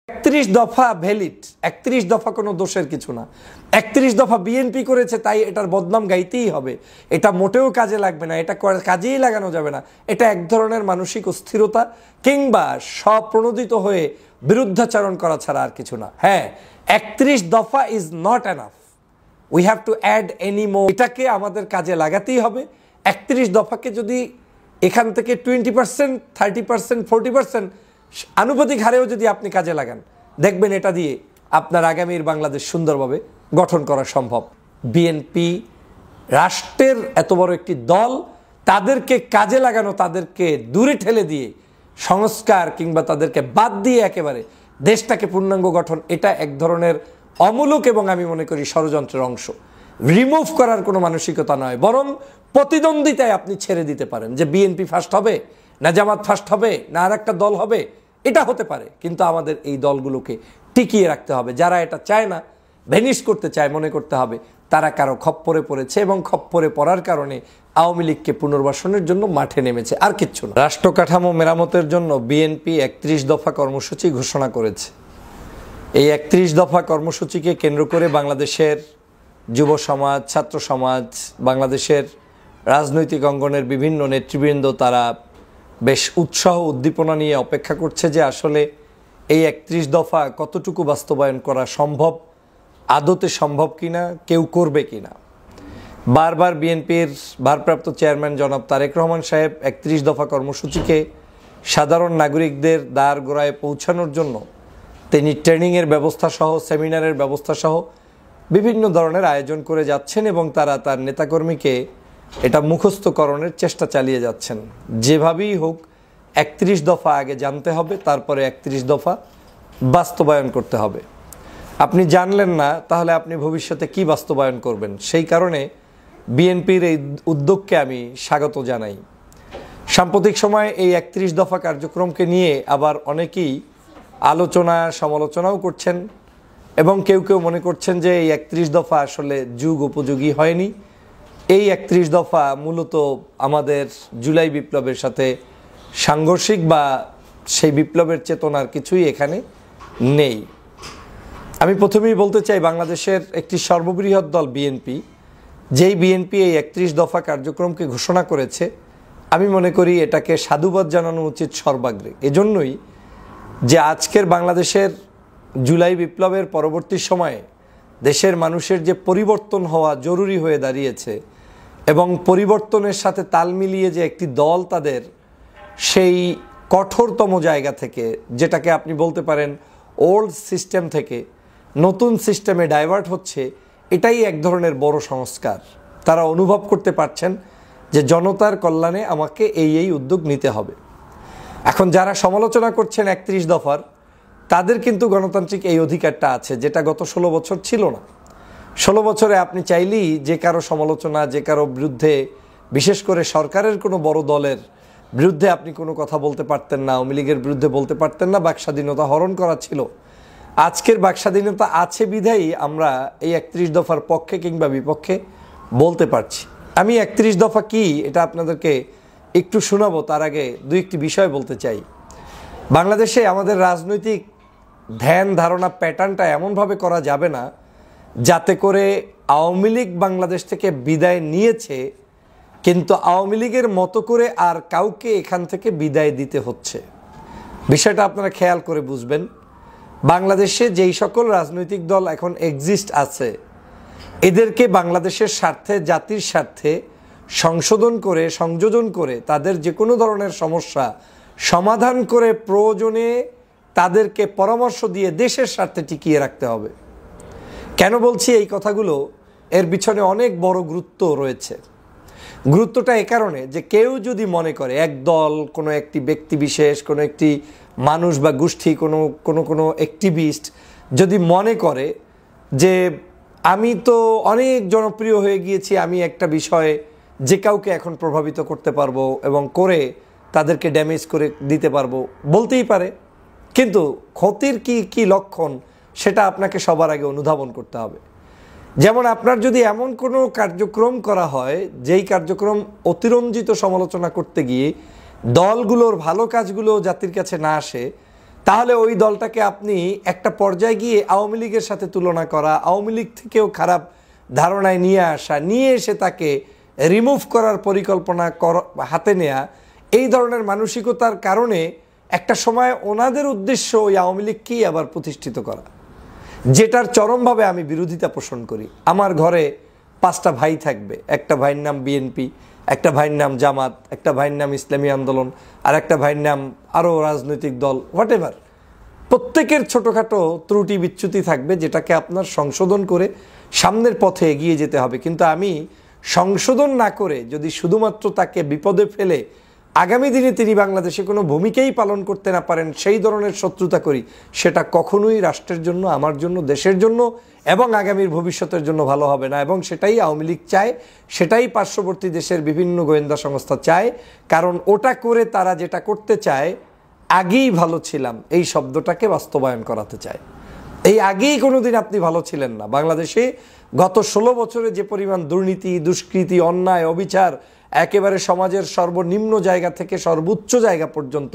৩১ দফা ভ্যালিড, ৩১ দফা কোনো দোষের কিছু না। ৩১ দফা বিএনপি করেছে তাই এটার বদনাম গাইতেই হবে, এটা মোটেও কাজে লাগবে না, এটা কাজেই লাগানো যাবে না। এটা এক ধরনের মানসিক অস্থিরতা কিংবা স্বপ্রণোদিত হয়ে বিরুদ্ধাচরণ করা ছাড়া আর কিছু না। হ্যাঁ, ৩১ দফা is not enough, we have to add any more. এটাকে আমাদের কাজে লাগাতেই হবে। ৩১ দফাকে যদি এখান থেকে 20%, 30%, 40% আনুপাতিক হারেও যদি আপনি কাজে লাগান, দেখবেন এটা দিয়ে আপনার আগামীর বাংলাদেশ সুন্দরভাবে গঠন করা সম্ভব। বিএনপি রাষ্ট্রের এত বড় একটি দল, তাদেরকে কাজে লাগানো, তাদেরকে দূরে ঠেলে দিয়ে সংস্কার কিংবা তাদেরকে বাদ দিয়ে একেবারে দেশটাকে পূর্ণাঙ্গ গঠন, এটা এক ধরনের অমূলক এবং আমি মনে করি ষড়যন্ত্রের অংশ। রিমুভ করার কোনো মানসিকতা নয়, বরং প্রতিদ্বন্দ্বিতায় আপনি ছেড়ে দিতে পারেন যে বিএনপি ফার্স্ট হবে না জামাত ফার্স্ট হবে না আর একটা দল হবে, এটা হতে পারে, কিন্তু আমাদের এই দলগুলোকে টিকিয়ে রাখতে হবে। যারা এটা চায় না, ভ্যানিশ করতে চায়, মনে করতে হবে তারা কারো খপ্পরে পড়েছে এবং খপ্পরে পড়ার কারণে আওয়ামী লীগকে পুনর্বাসনের জন্য মাঠে নেমেছে, আর কিচ্ছু না। রাষ্ট্র কাঠামো মেরামতের জন্য বিএনপি ৩১ দফা কর্মসূচি ঘোষণা করেছে। এই ৩১ দফা কর্মসূচিকে কেন্দ্র করে বাংলাদেশের যুব সমাজ, ছাত্র সমাজ, বাংলাদেশের রাজনৈতিক অঙ্গনের বিভিন্ন নেতৃবৃন্দ তারা বেশ উৎসাহ উদ্দীপনা নিয়ে অপেক্ষা করছে যে আসলে এই ৩১ দফা কতটুকু বাস্তবায়ন করা সম্ভব, আদতে সম্ভব কিনা, কেউ করবে কিনা। বারবার বিএনপির ভারপ্রাপ্ত চেয়ারম্যান জনাব তারেক রহমান সাহেব ৩১ দফা কর্মসূচিকে সাধারণ নাগরিকদের দ্বার গোড়ায় পৌঁছানোর জন্য তিনি ট্রেনিংয়ের ব্যবস্থা সহ, সেমিনারের ব্যবস্থা সহ বিভিন্ন ধরনের আয়োজন করে যাচ্ছেন এবং তারা তার নেতাকর্মীকে এটা মুখস্থকরণের চেষ্টা চালিয়ে যাচ্ছেন। যেভাবেই হোক ৩১ দফা আগে জানতে হবে, তারপরে ৩১ দফা বাস্তবায়ন করতে হবে। আপনি জানলেন না, তাহলে আপনি ভবিষ্যতে কি বাস্তবায়ন করবেন? সেই কারণে বিএনপির এই উদ্যোগকে আমি স্বাগত জানাই। সাম্প্রতিক সময়ে এই ৩১ দফা কার্যক্রমকে নিয়ে আবার অনেকেই আলোচনা সমালোচনাও করছেন এবং কেউ কেউ মনে করছেন যে এই ৩১ দফা আসলে যুগ উপযোগী হয়নি। এই ৩১ দফা মূলত আমাদের জুলাই বিপ্লবের সাথে সাংঘর্ষিক বা সেই বিপ্লবের চেতনার কিছুই এখানে নেই। আমি প্রথমেই বলতে চাই, বাংলাদেশের একটি সর্ববৃহৎ দল বিএনপি, যেই বিএনপি এই ৩১ দফা কার্যক্রমকে ঘোষণা করেছে, আমি মনে করি এটাকে সাধুবাদ জানানো উচিত সর্বাগ্রে। এজন্যই যে আজকের বাংলাদেশের জুলাই বিপ্লবের পরবর্তী সময়ে দেশের মানুষের যে পরিবর্তন হওয়া জরুরি হয়ে দাঁড়িয়েছে এবং পরিবর্তনের সাথে তাল মিলিয়ে যে একটি দল তাদের সেই কঠোরতম জায়গা থেকে, যেটাকে আপনি বলতে পারেন ওল্ড সিস্টেম থেকে নতুন সিস্টেমে ডাইভার্ট হচ্ছে, এটাই এক ধরনের বড় সংস্কার। তারা অনুভব করতে পারছেন যে জনতার কল্যাণে আমাকে এই উদ্যোগ নিতে হবে। এখন যারা সমালোচনা করছেন ৩১ দফার, তাদের কিন্তু গণতান্ত্রিক এই অধিকারটা আছে, যেটা গত ১৬ বছর ছিল না। ১৬ বছরে আপনি চাইলেই যে কারো সমালোচনা, যে কারো বিরুদ্ধে, বিশেষ করে সরকারের কোনো বড় দলের বিরুদ্ধে আপনি কোনো কথা বলতে পারতেন না, আওয়ামী লীগের বিরুদ্ধে বলতে পারতেন না, বাকস্বাধীনতা হরণ করা ছিল। আজকের বাকস্বাধীনতা আছে বিধায়ী আমরা এই ৩১ দফার পক্ষে কিংবা বিপক্ষে বলতে পারছি। আমি ৩১ দফা কি এটা আপনাদেরকে একটু শোনাবো, তার আগে দুই একটি বিষয় বলতে চাই। বাংলাদেশে আমাদের রাজনৈতিক ধ্যান ধারণা প্যাটার্নটা এমনভাবে করা যাবে না যাতে করে আওয়ামী লীগ বাংলাদেশ থেকে বিদায় নিয়েছে কিন্তু আওয়ামী লীগের মতো করে আর কাউকে এখান থেকে বিদায় দিতে হচ্ছে। বিষয়টা আপনারা খেয়াল করে বুঝবেন। বাংলাদেশে যেই সকল রাজনৈতিক দল এখন এক্সিস্ট আছে, এদেরকে বাংলাদেশের স্বার্থে, জাতির স্বার্থে সংশোধন করে, সংযোজন করে তাদের যে কোনো ধরনের সমস্যা সমাধান করে প্রয়োজনে তাদেরকে পরামর্শ দিয়ে দেশের স্বার্থে টিকিয়ে রাখতে হবে। কেন বলছি এই কথাগুলো? এর পিছনে অনেক বড় গুরুত্ব রয়েছে। গুরুত্বটা এ কারণে যে কেউ যদি মনে করে এক দল, কোনো একটি ব্যক্তি বিশেষ, কোনো একটি মানুষ বা গোষ্ঠী, কোনো অ্যাক্টিভিস্ট যদি মনে করে যে আমি তো অনেক জনপ্রিয় হয়ে গিয়েছি, আমি একটা বিষয়ে যে কাউকে এখন প্রভাবিত করতে পারবো এবং করে তাদেরকে ড্যামেজ করে দিতে পারবো, বলতেই পারে, কিন্তু ক্ষতির কি লক্ষণ সেটা আপনাকে সবার আগে অনুধাবন করতে হবে। যেমন আপনার যদি এমন কোনো কার্যক্রম করা হয় যেই কার্যক্রম অতিরঞ্জিত সমালোচনা করতে গিয়ে দলগুলোর ভালো কাজগুলো জাতির কাছে না আসে, তাহলে ওই দলটাকে আপনি একটা পর্যায়ে গিয়ে আওয়ামী লীগের সাথে তুলনা করা, আওয়ামী লীগ থেকেও খারাপ ধারণায় নিয়ে আসা, নিয়ে এসে তাকে রিমুভ করার পরিকল্পনা হাতে নেয়া, এই ধরনের মানসিকতার কারণে একটা সময় ওনাদের উদ্দেশ্য ওই আওয়ামী লীগকেই আবার প্রতিষ্ঠিত করা, যেটার চরমভাবে আমি বিরোধিতা পোষণ করি। আমার ঘরে 5টা ভাই থাকবে, একটা ভাইয়ের নাম বিএনপি, একটা ভাইয়ের নাম জামাত, একটা ভাইয়ের নাম ইসলামী আন্দোলন, আর একটা ভাইয়ের নাম আরও রাজনৈতিক দল, হোয়াটএভার। প্রত্যেকের ছোটোখাটো ত্রুটি বিচ্যুতি থাকবে, যেটাকে আপনার সংশোধন করে সামনের পথে এগিয়ে যেতে হবে। কিন্তু আমি সংশোধন না করে যদি শুধুমাত্র তাকে বিপদে ফেলে আগামী দিনে তিনি বাংলাদেশে কোনো ভূমিকাই পালন করতে না পারেন সেই ধরনের শত্রুতা করি, সেটা কখনোই রাষ্ট্রের জন্য, আমার জন্য, দেশের জন্য এবং আগামীর ভবিষ্যতের জন্য ভালো হবে না। এবং সেটাই আওয়ামী লীগ চায়, সেটাই পার্শ্ববর্তী দেশের বিভিন্ন গোয়েন্দা সংস্থা চায়। কারণ ওটা করে তারা যেটা করতে চায়, আগেই ভালো ছিলাম এই শব্দটাকে বাস্তবায়ন করাতে চায়। এই আগেই কোনোদিন আপনি ভালো ছিলেন না। বাংলাদেশে গত 16 বছরে যে পরিমাণ দুর্নীতি, দুষ্কৃতি, অন্যায়, অবিচার, একেবারে সমাজের সর্বনিম্ন জায়গা থেকে সর্বোচ্চ জায়গা পর্যন্ত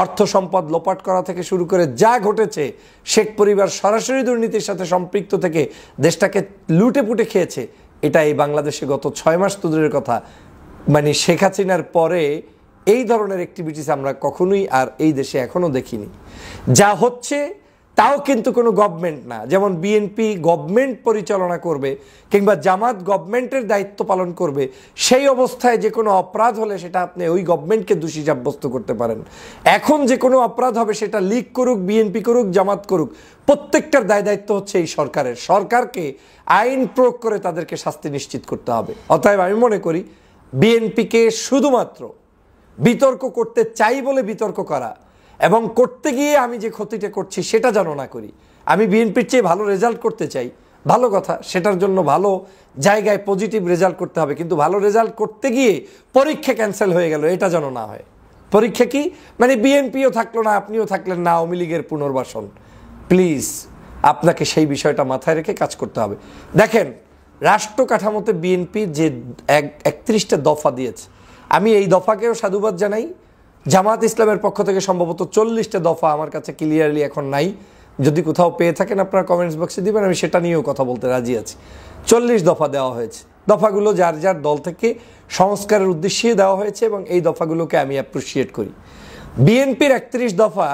অর্থ সম্পদ লোপাট করা থেকে শুরু করে যা ঘটেছে, শেখ পরিবার সরাসরি দুর্নীতির সাথে সম্পৃক্ত থেকে দেশটাকে লুটে পুটে খেয়েছে, এটা এই বাংলাদেশে গত 6 মাস তো দূরের কথা, মানে শেখ হাসিনার পরে এই ধরনের অ্যাক্টিভিটিস আমরা কখনোই আর এই দেশে এখনও দেখিনি। যা হচ্ছে তাও কিন্তু কোনো গভর্নমেন্ট না, যেমন বিএনপি গভর্নমেন্ট পরিচালনা করবে কিংবা জামাত গভর্নমেন্টের দায়িত্ব পালন করবে, সেই অবস্থায় যে কোনো অপরাধ হলে সেটা আপনি ওই গভর্নমেন্টকে দোষী সাব্যস্ত করতে পারেন। এখন যে কোনো অপরাধ হবে, সেটা লীগ করুক, বিএনপি করুক, জামাত করুক, প্রত্যেকটার দায় দায়িত্ব হচ্ছে এই সরকারের। সরকারকে আইন প্রয়োগ করে তাদেরকে শাস্তি নিশ্চিত করতে হবে। অতএব আমি মনে করি বিএনপিকে শুধুমাত্র বিতর্ক করতে চাই বলে বিতর্ক করা, এবং করতে গিয়ে আমি যে ক্ষতিটা করছি সেটা যেন না করি। আমি বিএনপির চেয়ে ভালো রেজাল্ট করতে চাই, ভালো কথা, সেটার জন্য ভালো জায়গায় পজিটিভ রেজাল্ট করতে হবে, কিন্তু ভালো রেজাল্ট করতে গিয়ে পরীক্ষা ক্যান্সেল হয়ে গেল, এটা যেন না হয়। পরীক্ষা কি মানে বিএনপিও থাকলো না, আপনিও থাকলেন না, আওয়ামী লীগের পুনর্বাসন। প্লিজ আপনাকে সেই বিষয়টা মাথায় রেখে কাজ করতে হবে। দেখেন, রাষ্ট্র কাঠামোতে বিএনপির যে 31টা দফা দিয়েছে, আমি এই দফাকেও সাধুবাদ জানাই। জামাত ইসলামের পক্ষ থেকে সম্ভবত 40টা দফা আমার কাছে ক্লিয়ারলি এখন নাই, যদি কোথাও পেয়ে থাকেন আপনারা কমেন্টস বক্সে দিবেন, আমি সেটা নিয়েও কথা বলতে রাজি আছি। 40 দফা দেওয়া হয়েছে, দফাগুলো যার যার দল থেকে সংস্কারের উদ্দেশ্যে দেওয়া হয়েছে এবং এই দফাগুলোকে আমি অ্যাপ্রিসিয়েট করি। বিএনপির 31 দফা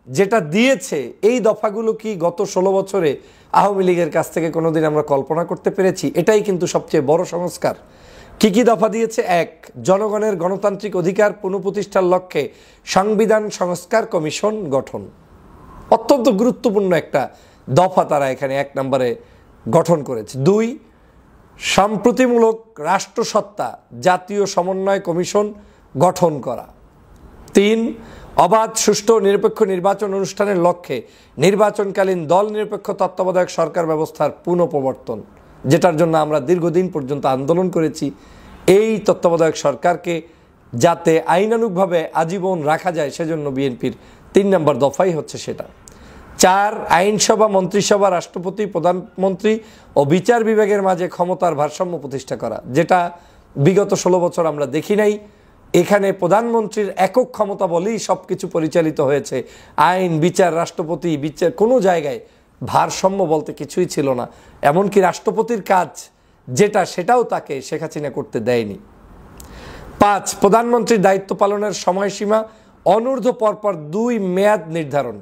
যেটা দিয়েছে, এই দফাগুলো কি গত 16 বছরে আওয়ামী লীগের কাছ থেকে কোনোদিন আমরা কল্পনা করতে পেরেছি? এটাই কিন্তু সবচেয়ে বড় সংস্কার। কি কি দফা দিয়েছে? 1, জনগণের গণতান্ত্রিক অধিকার পুনঃপ্রতিষ্ঠার লক্ষ্যে সংবিধান সংস্কার কমিশন গঠন। অত্যন্ত গুরুত্বপূর্ণ একটা দফা তারা এখানে 1 নম্বরে গঠন করেছে। 2, সম্প্রতিমূলক রাষ্ট্রসত্তা জাতীয় সমন্বয় কমিশন গঠন করা। 3, অবাধ, সুষ্ঠু, নিরপেক্ষ নির্বাচন অনুষ্ঠানের লক্ষ্যে নির্বাচনকালীন দল নিরপেক্ষ তত্ত্বাবধায়ক সরকার ব্যবস্থার পুনঃপ্রবর্তন, যেটার জন্য আমরা দীর্ঘদিন পর্যন্ত আন্দোলন করেছি। এই তত্ত্বাবধায়ক সরকারকে যাতে আইনানুগভাবে আজীবন রাখা যায়, সেজন্য বিএনপির 3 নম্বর দফাই হচ্ছে সেটা। 4, আইনসভা, মন্ত্রিসভা, রাষ্ট্রপতি, প্রধানমন্ত্রী ও বিচার বিভাগের মাঝে ক্ষমতার ভারসাম্য প্রতিষ্ঠা করা, যেটা বিগত 16 বছর আমরা দেখি নাই। এখানে প্রধানমন্ত্রীর একক ক্ষমতা বলেই সব কিছু পরিচালিত হয়েছে। আইন, বিচার, রাষ্ট্রপতি, বিচার, কোনো জায়গায় ভারসাম্য বলতে কিছুই ছিল না। এমনকি রাষ্ট্রপতির কাজ যেটা, সেটাও তাকে শেখ হাসিনা করতে দেয়নি। 5, প্রধানমন্ত্রীর দায়িত্ব পালনের সময়সীমা অনূর্ধ্ব পরপর 2 মেয়াদ নির্ধারণ।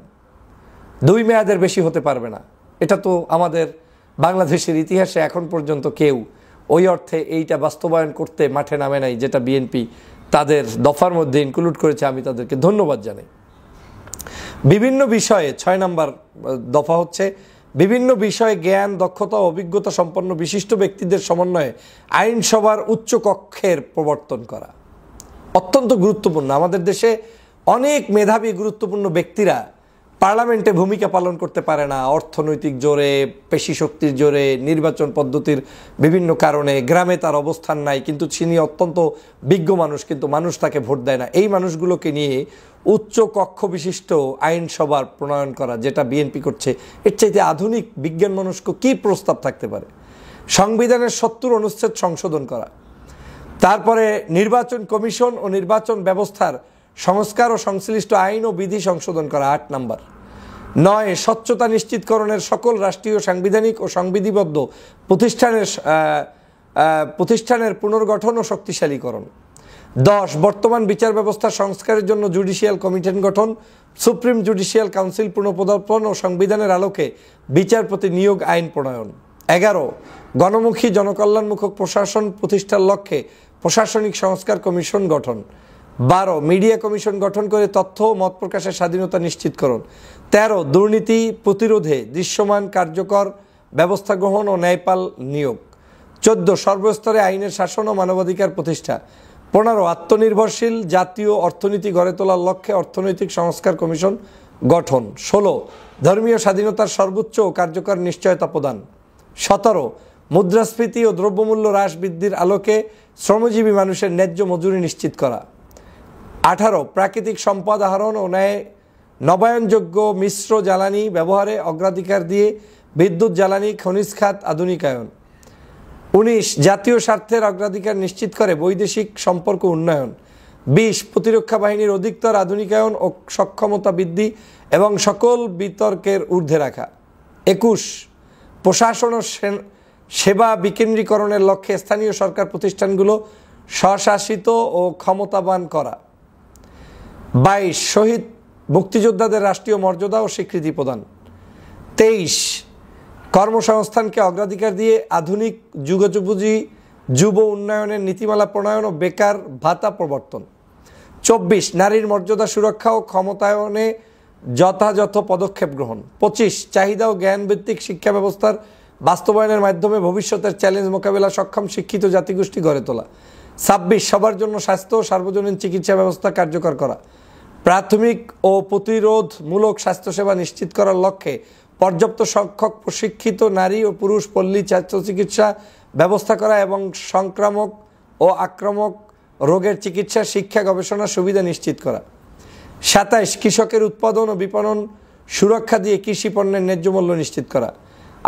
2 মেয়াদের বেশি হতে পারবে না। এটা তো আমাদের বাংলাদেশের ইতিহাসে এখন পর্যন্ত কেউ ওই অর্থে এইটা বাস্তবায়ন করতে মাঠে নামে নাই, যেটা বিএনপি তাদের দফার মধ্যে ইনক্লুড করেছে। আমি তাদেরকে ধন্যবাদ জানাই। বিভিন্ন বিষয়ে 6 নম্বর দফা হচ্ছে বিভিন্ন বিষয়ে জ্ঞান, দক্ষতা, অভিজ্ঞতা সম্পন্ন বিশিষ্ট ব্যক্তিদের সমন্বয়ে আইনসভার উচ্চ কক্ষের প্রবর্তন করা। অত্যন্ত গুরুত্বপূর্ণ। আমাদের দেশে অনেক মেধাবী গুরুত্বপূর্ণ ব্যক্তিরা পার্লামেন্টে ভূমিকা পালন করতে পারে না, অর্থনৈতিক জোরে, পেশি শক্তির জোরে, নির্বাচন পদ্ধতির বিভিন্ন কারণে, গ্রামে তার অবস্থান নাই, কিন্তু তিনি অত্যন্ত বিজ্ঞ মানুষ, কিন্তু মানুষ তাকে ভোট দেয় না। এই মানুষগুলোকে নিয়ে উচ্চ কক্ষ বিশিষ্ট আইনসভার প্রণয়ন করা, যেটা বিএনপি করছে, এর চাইতে আধুনিক বিজ্ঞান মনস্ক কী প্রস্তাব থাকতে পারে? সংবিধানের 70 অনুচ্ছেদ সংশোধন করা। তারপরে নির্বাচন কমিশন ও নির্বাচন ব্যবস্থার সংস্কার ও সংশ্লিষ্ট আইন ও বিধি সংশোধন করা। 8 নম্বর। 9 স্বচ্ছতা নিশ্চিতকরণের সকল রাষ্ট্রীয় সাংবিধানিক ও সংবিধিবদ্ধ প্রতিষ্ঠানের পুনর্গঠন ও শক্তিশালীকরণ। 10 বর্তমান বিচার ব্যবস্থা সংস্কারের জন্য জুডিশিয়াল কমিশন গঠন, সুপ্রিম জুডিশিয়াল কাউন্সিল পুনঃপদার্পণ ও সংবিধানের আলোকে বিচারপতি নিয়োগ আইন প্রণয়ন। 11 গণমুখী জনকল্যাণমূলক প্রশাসন প্রতিষ্ঠার লক্ষ্যে প্রশাসনিক সংস্কার কমিশন গঠন। 12 মিডিয়া কমিশন গঠন করে তথ্য ও মত প্রকাশের স্বাধীনতা নিশ্চিতকরণ। 13 দুর্নীতি প্রতিরোধে দৃশ্যমান কার্যকর ব্যবস্থা গ্রহণ ও ন্যায়পাল নিয়োগ। 14 সর্বস্তরে আইনের শাসন ও মানবাধিকার প্রতিষ্ঠা। 15 আত্মনির্ভরশীল জাতীয় অর্থনীতি গড়ে তোলার লক্ষ্যে অর্থনৈতিক সংস্কার কমিশন গঠন। 16 ধর্মীয় স্বাধীনতার সর্বোচ্চ ও কার্যকর নিশ্চয়তা প্রদান। 17 মুদ্রাস্ফীতি ও দ্রব্যমূল্য হ্রাস বৃদ্ধির আলোকে শ্রমজীবী মানুষের ন্যায্য মজুরি নিশ্চিত করা। 18 প্রাকৃতিক সম্পদ আহরণ ও নবায়নযোগ্য মিশ্র জ্বালানি ব্যবহারে অগ্রাধিকার দিয়ে বিদ্যুৎ জ্বালানি খনিজ খাত আধুনিকায়ন। 19 জাতীয় স্বার্থের অগ্রাধিকার নিশ্চিত করে বৈদেশিক সম্পর্ক উন্নয়ন। 20 প্রতিরক্ষা বাহিনীর অধিকতর আধুনিকায়ন ও সক্ষমতা বৃদ্ধি এবং সকল বিতর্কের ঊর্ধ্বে রাখা। 21 প্রশাসন ও সেবা বিকেন্দ্রীকরণের লক্ষ্যে স্থানীয় সরকার প্রতিষ্ঠানগুলো স্বশাসিত ও ক্ষমতাবান করা। 22 শহীদ মুক্তিযোদ্ধাদের রাষ্ট্রীয় মর্যাদা ও স্বীকৃতি প্রদান। 23 কর্মসংস্থানকে অগ্রাধিকার দিয়ে আধুনিক যুগোপযোগী যুব উন্নয়নের নীতিমালা প্রণয়ন ও বেকার ভাতা প্রবর্তন। 24 নারীর মর্যাদা সুরক্ষা ও ক্ষমতায়নে যথাযথ পদক্ষেপ গ্রহণ। 25 চাহিদা ও জ্ঞানভিত্তিক শিক্ষা ব্যবস্থার বাস্তবায়নের মাধ্যমে ভবিষ্যতের চ্যালেঞ্জ মোকাবেলা সক্ষম শিক্ষিত জাতিগোষ্ঠী গড়ে তোলা। 26 সবার জন্য স্বাস্থ্য ও সার্বজনীন চিকিৎসা ব্যবস্থা কার্যকর করা। প্রাথমিক ও প্রতিরোধমূলক স্বাস্থ্যসেবা নিশ্চিত করার লক্ষ্যে পর্যাপ্ত সংখ্যক প্রশিক্ষিত নারী ও পুরুষ পল্লী স্বাস্থ্য চিকিৎসা ব্যবস্থা করা এবং সংক্রামক ও আক্রামক রোগের চিকিৎসা শিক্ষা গবেষণার সুবিধা নিশ্চিত করা। 27 কৃষকের উৎপাদন ও বিপণন সুরক্ষা দিয়ে কৃষি পণ্যের ন্যায্য মূল্য নিশ্চিত করা।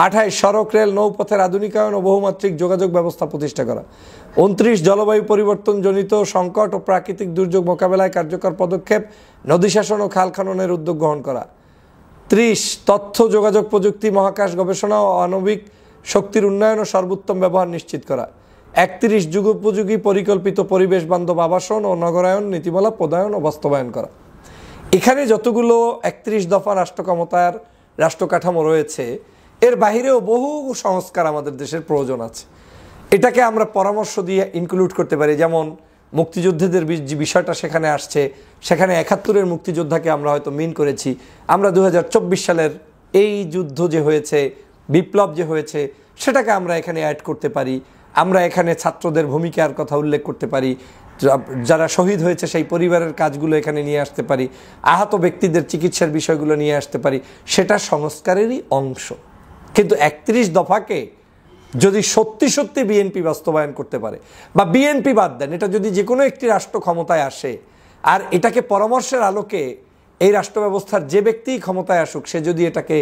28 সড়ক রেল নৌপথের আধুনিকায়ন ও বহুমাত্রিক যোগাযোগ ব্যবস্থা প্রতিষ্ঠা করা। 29 জলবায়ু পরিবর্তনজনিত সংকট ও প্রাকৃতিক দুর্যোগ মোকাবেলায় কার্যকর পদক্ষেপ নদী শাসন ও খাল খননের উদ্যোগ গ্রহণ করা। 30 তথ্য যোগাযোগ প্রযুক্তি মহাকাশ গবেষণা ও আণবিক শক্তির উন্নয়ন ও সর্বোত্তম ব্যবহার নিশ্চিত করা। 31 যুগোপযোগী পরিকল্পিত পরিবেশ বান্ধব আবাসন ও নগরায়ন নীতিমালা প্রণয়ন ও বাস্তবায়ন করা। এখানে যতগুলো 31 দফা রাষ্ট্র ক্ষমতার রাষ্ট্র কাঠামো রয়েছে, এর বাহিরেও বহু সংস্কার আমাদের দেশের প্রয়োজন আছে। এটাকে আমরা পরামর্শ দিয়ে ইনক্লুড করতে পারি। যেমন মুক্তিযুদ্ধের যে বিষয়টা সেখানে আসছে, সেখানে 71-এর মুক্তিযোদ্ধাকে আমরা হয়তো মিন করেছি। আমরা 2024 সালের এই যুদ্ধ যে হয়েছে, বিপ্লব যে হয়েছে, সেটাকে আমরা এখানে অ্যাড করতে পারি। আমরা এখানে ছাত্রদের ভূমিকার কথা উল্লেখ করতে পারি, যারা শহীদ হয়েছে সেই পরিবারের কাজগুলো এখানে নিয়ে আসতে পারি, আহত ব্যক্তিদের চিকিৎসার বিষয়গুলো নিয়ে আসতে পারি। সেটা সংস্কারেরই অংশ। কিন্তু 31 দফাকে যদি সত্যি সত্যি বিএনপি বাস্তবায়ন করতে পারে, বা বিএনপি বাদ দেন, এটা যদি যে কোনো একটি রাষ্ট্র ক্ষমতায় আসে আর এটাকে পরামর্শের আলোকে এই রাষ্ট্র ব্যবস্থার যে ব্যক্তিই ক্ষমতায় আসুক, সে যদি এটাকে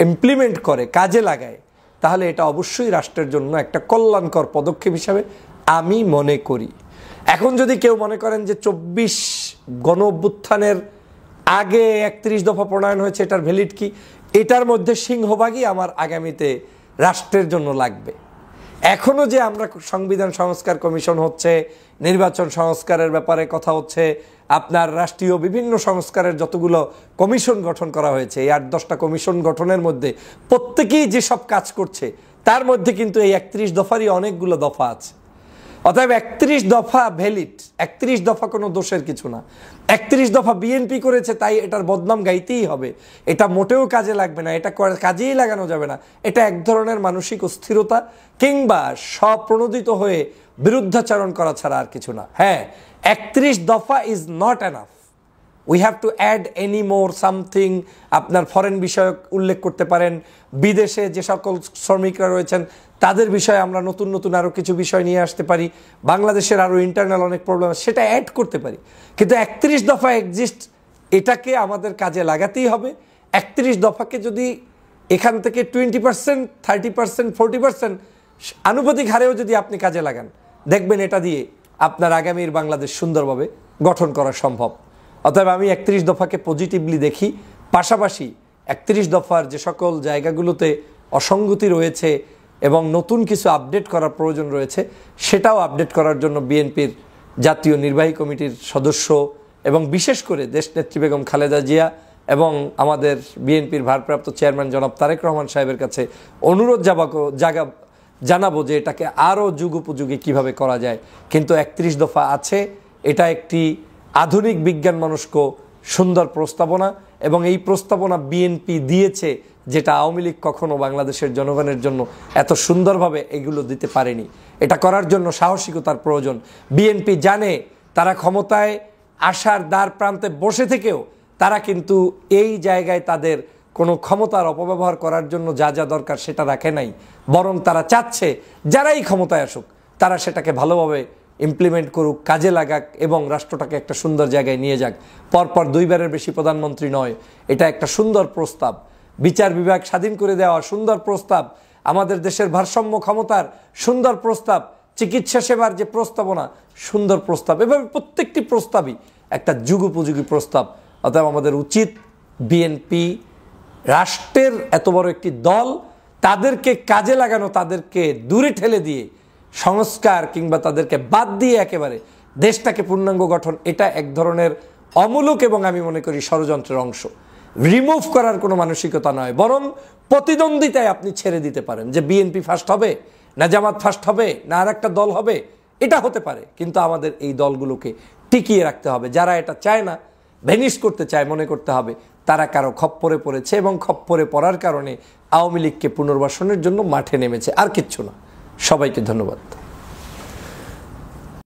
ইমপ্লিমেন্ট করে, কাজে লাগায়, তাহলে এটা অবশ্যই রাষ্ট্রের জন্য একটা কল্যাণকর পদক্ষেপ হিসাবে আমি মনে করি। এখন যদি কেউ মনে করেন যে 24 গণ অভ্যুত্থানের আগে 31 দফা প্রণয়ন হয়েছে, এটার ভ্যালিড কি, এটার মধ্যে সিংহভাগই আমার আগামীতে রাষ্ট্রের জন্য লাগবে। এখনও যে আমরা সংবিধান সংস্কার কমিশন হচ্ছে, নির্বাচন সংস্কারের ব্যাপারে কথা হচ্ছে, আপনার রাষ্ট্রীয় বিভিন্ন সংস্কারের যতগুলো কমিশন গঠন করা হয়েছে, এই 8-10টা কমিশন গঠনের মধ্যে প্রত্যেকেই যেসব কাজ করছে, তার মধ্যে কিন্তু এই 31 দফারই অনেকগুলো দফা আছে। অতএব 31 দফা ভ্যালিড, 31 দফা কোনো দোষের কিছু না। 31 দফা বিএনপি করেছে তাই এটার বদনাম গাইতেই হবে, এটা মোটেও কাজে লাগবে না, এটা কাজেই লাগানো যাবে না। এটা এক ধরনের মানসিক অস্থিরতা কিংবা স্বপ্রণোদিত হয়ে বিরুদ্ধাচরণ করা ছাড়া আর কিছু না। হ্যাঁ, 31 দফা is not enough, we have to add any more something. আপনার ফরেন বিষয়ক উল্লেখ করতে পারেন, বিদেশে যে সকল শ্রমিকরা রয়েছেন তাদের বিষয়ে আমরা নতুন নতুন আরও কিছু বিষয় নিয়ে আসতে পারি, বাংলাদেশের আরও ইন্টারনাল অনেক প্রবলেম আছে, সেটা অ্যাড করতে পারি। কিন্তু 31 দফা এক্সিস্ট, এটাকে আমাদের কাজে লাগাতেই হবে। 31 দফাকে যদি এখান থেকে 20%, 30%, 40% আনুপাতিক হারেও যদি আপনি কাজে লাগান, দেখবেন এটা দিয়ে আপনার আগামীর বাংলাদেশ সুন্দরভাবে গঠন করা সম্ভব। অতএব আমি 31 দফাকে পজিটিভলি দেখি। পাশাপাশি 31 দফার যে সকল জায়গাগুলোতে অসঙ্গতি রয়েছে এবং নতুন কিছু আপডেট করার প্রয়োজন রয়েছে, সেটাও আপডেট করার জন্য বিএনপির জাতীয় নির্বাহী কমিটির সদস্য এবং বিশেষ করে দেশনেত্রী বেগম খালেদা জিয়া এবং আমাদের বিএনপির ভারপ্রাপ্ত চেয়ারম্যান জনাব তারেক রহমান সাহেবের কাছে অনুরোধ জানাবো যে এটাকে আরও যুগোপযোগী কীভাবে করা যায়। কিন্তু 31 দফা আছে, এটা একটি আধুনিক বিজ্ঞান মনস্ক সুন্দর প্রস্তাবনা এবং এই প্রস্তাবনা বিএনপি দিয়েছে, যেটা আওয়ামী লীগ কখনো বাংলাদেশের জনগণের জন্য এত সুন্দরভাবে এগুলো দিতে পারেনি। এটা করার জন্য সাহসিকতার প্রয়োজন। বিএনপি জানে তারা ক্ষমতায় আসার দ্বার প্রান্তে বসে থেকেও তারা কিন্তু এই জায়গায় তাদের কোনো ক্ষমতার অপব্যবহার করার জন্য যা যা দরকার সেটা রাখে নাই, বরং তারা চাচ্ছে যারাই ক্ষমতায় আসুক তারা সেটাকে ভালোভাবে ইমপ্লিমেন্ট করুক, কাজে লাগাক এবং রাষ্ট্রটাকে একটা সুন্দর জায়গায় নিয়ে যাক। পরপর 2 বারের বেশি প্রধানমন্ত্রী নয়, এটা একটা সুন্দর প্রস্তাব। বিচার বিভাগ স্বাধীন করে দেওয়া সুন্দর প্রস্তাব, আমাদের দেশের ভারসাম্য ক্ষমতার সুন্দর প্রস্তাব, চিকিৎসা সেবার যে প্রস্তাবনা সুন্দর প্রস্তাব, এভাবে প্রত্যেকটি প্রস্তাবই একটা যুগোপযোগী প্রস্তাব। অতএব আমাদের উচিত বিএনপি রাষ্ট্রের এত বড় একটি দল, তাদেরকে কাজে লাগানো, তাদেরকে দূরে ঠেলে দিয়ে সংস্কার কিংবা তাদেরকে বাদ দিয়ে একেবারে দেশটাকে পূর্ণাঙ্গ গঠন, এটা এক ধরনের অমূলক এবং আমি মনে করি ষড়যন্ত্রের অংশ। রিমুভ করার কোনো মানসিকতা নয়, বরং প্রতিদ্বন্দ্বিতায় আপনি ছেড়ে দিতে পারেন যে বিএনপি ফার্স্ট হবে না জামাত ফার্স্ট হবে না আর একটা দল হবে, এটা হতে পারে, কিন্তু আমাদের এই দলগুলোকে টিকিয়ে রাখতে হবে। যারা এটা চায় না, ভ্যানিশ করতে চায়, মনে করতে হবে তারা কারো খপ্পরে পড়েছে এবং খপ্পরে পড়ার কারণে আওয়ামী লীগকে পুনর্বাসনের জন্য মাঠে নেমেছে, আর কিচ্ছু না। সবাইকে ধন্যবাদ।